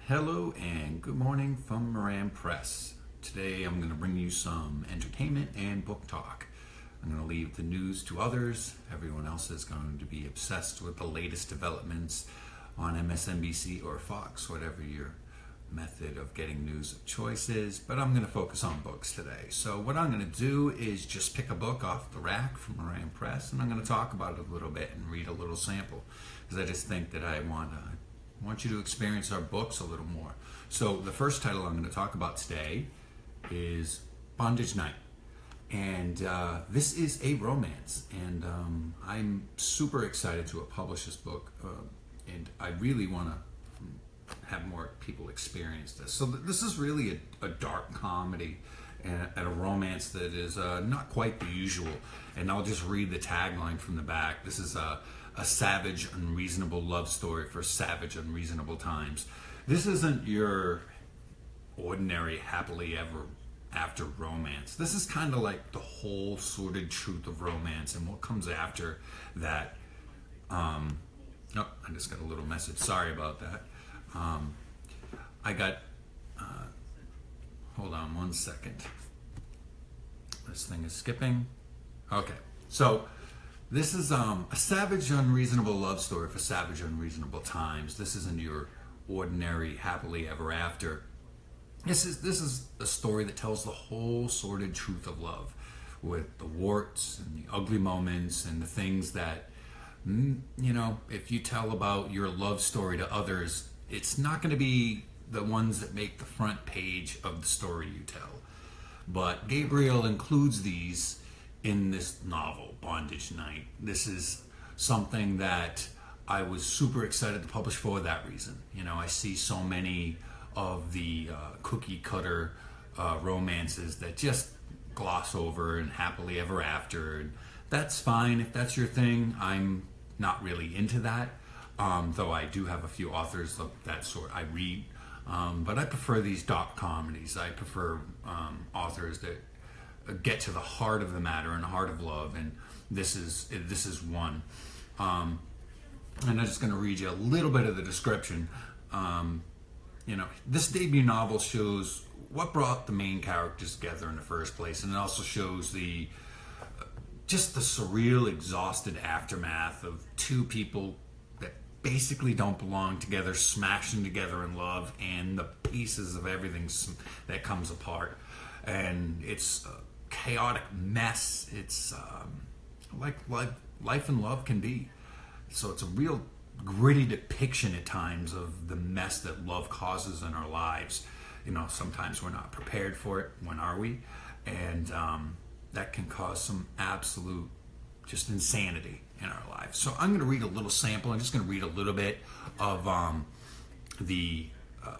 Hello and good morning from Moran Press. Today I'm going to bring you some entertainment and book talk. I'm going to leave the news to others. Everyone else is going to be obsessed with the latest developments on MSNBC or Fox, whatever your method of getting news of choice is. But I'm going to focus on books today. So what I'm going to do is just pick a book off the rack from Moran Press, and I'm going to talk about it a little bit and read a little sample, because I just think that I want you to experience our books a little more. So the first title I'm going to talk about today is Bondage Night. And this is a romance. And I'm super excited to publish this book. And I really want to have more people experience this. So this is really a dark comedy and a romance that is not quite the usual. And I'll just read the tagline from the back. This is a savage, unreasonable love story for savage, unreasonable times. This isn't your ordinary happily ever after romance. This is kind of like the whole sordid truth of romance and what comes after that. Oh, I just got a little message. Sorry about that. I got, hold on one second. This thing is skipping. Okay, so this is a savage, unreasonable love story for savage, unreasonable times. This isn't your ordinary happily ever after. This is a story that tells the whole sordid truth of love, with the warts and the ugly moments and the things that, if you tell about your love story to others, it's not going to be the ones that make the front page of the story you tell. But Gabriel includes these in this novel, Bondage Night. This is something that I was super excited to publish for that reason. I see so many of the cookie cutter romances that just gloss over and happily ever after. And that's fine if that's your thing. I'm not really into that, though I do have a few authors of that sort I read. But I prefer these dark comedies. I prefer authors that get to the heart of the matter and the heart of love, and this is one. And I'm just going to read you a little bit of the description. This debut novel shows what brought the main characters together in the first place, and it also shows the surreal, exhausted aftermath of two people that basically don't belong together, smashing together in love, and the pieces of everything that comes apart. And it's a chaotic mess. It's like life and love can be. So it's a real gritty depiction at times of the mess that love causes in our lives. Sometimes we're not prepared for it. When are we? And that can cause some absolute just insanity in our lives. So I'm going to read a little sample. I'm just going to read a little bit of the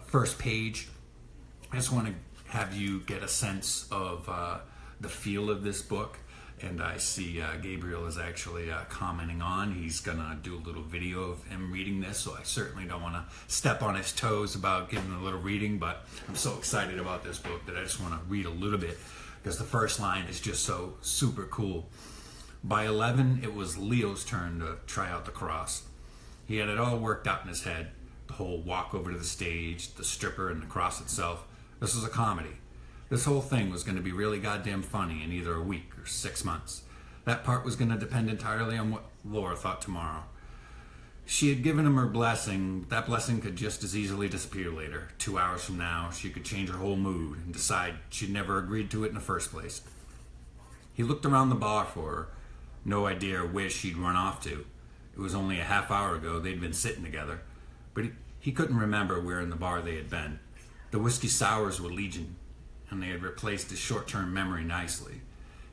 first page. I just want to have you get a sense of the feel of this book. And I see Gabriel is actually commenting on. He's going to do a little video of him reading this, so I certainly don't want to step on his toes about giving a little reading, but I'm so excited about this book that I just want to read a little bit, because the first line is just so super cool. By 11, it was Leo's turn to try out the cross. He had it all worked out in his head. The whole walk over to the stage, the stripper, and the cross itself. This was a comedy. This whole thing was going to be really goddamn funny in either a week or 6 months. That part was going to depend entirely on what Laura thought tomorrow. She had given him her blessing. That blessing could just as easily disappear later. 2 hours from now, she could change her whole mood and decide she'd never agreed to it in the first place. He looked around the bar for her. No idea where she'd run off to. It was only a half hour ago they'd been sitting together. But he couldn't remember where in the bar they had been. The whiskey sours were legion, and they had replaced his short-term memory nicely.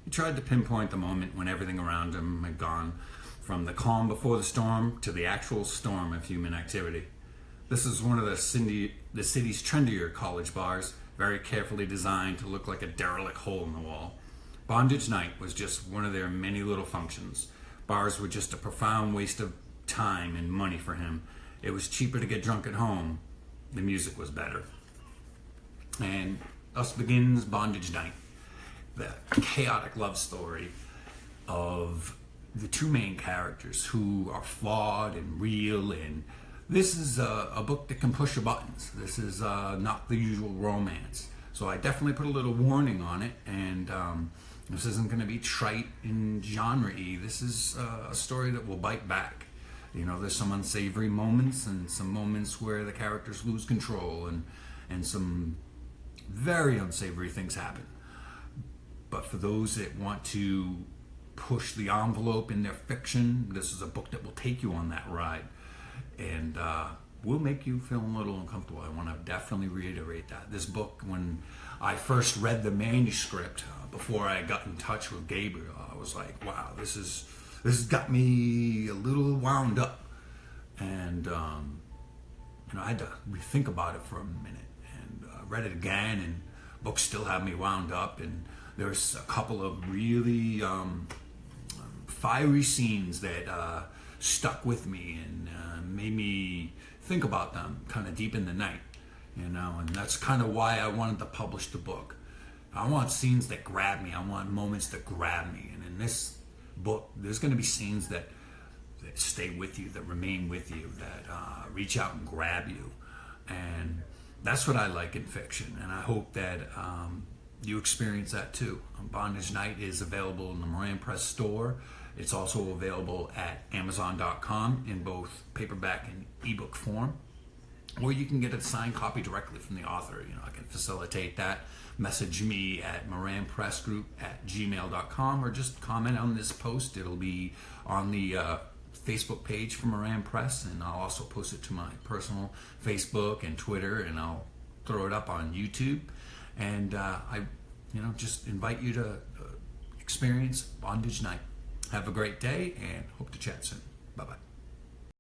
He tried to pinpoint the moment when everything around him had gone from the calm before the storm to the actual storm of human activity. This is one of the city's trendier college bars, very carefully designed to look like a derelict hole in the wall. Bondage Night was just one of their many little functions. Bars were just a profound waste of time and money for him. It was cheaper to get drunk at home. The music was better. And thus begins Bondage Night, the chaotic love story of the two main characters who are flawed and real and This is a book that can push your buttons. This is not the usual romance. So I definitely put a little warning on it, and this isn't going to be trite and genre-y. This is a story that will bite back. You know, there's some unsavory moments and some moments where the characters lose control, and some very unsavory things happen. But for those that want to push the envelope in their fiction, this is a book that will take you on that ride, and will make you feel a little uncomfortable. I want to definitely reiterate that. This book, when I first read the manuscript, before I got in touch with Gabriel, I was like, wow, this has got me a little wound up. And I had to rethink about it for a minute, and read it again, and books still have me wound up. And there's a couple of really fiery scenes that stuck with me and made me think about them kind of deep in the night, and that's kind of why I wanted to publish the book. I want scenes that grab me. I want moments that grab me. And in this book, there's going to be scenes that stay with you, that remain with you, that reach out and grab you. And that's what I like in fiction. And I hope that you experience that too. Bondage Night is available in the Moran Press store. It's also available at Amazon.com in both paperback and ebook form. Or you can get a signed copy directly from the author. I can facilitate that. Message me at moranpressgroup@gmail.com, or just comment on this post. It'll be on the Facebook page for Moran Press, and I'll also post it to my personal Facebook and Twitter, and I'll throw it up on YouTube. And I just invite you to experience Bondage Night. Have a great day, and hope to chat soon. Bye-bye.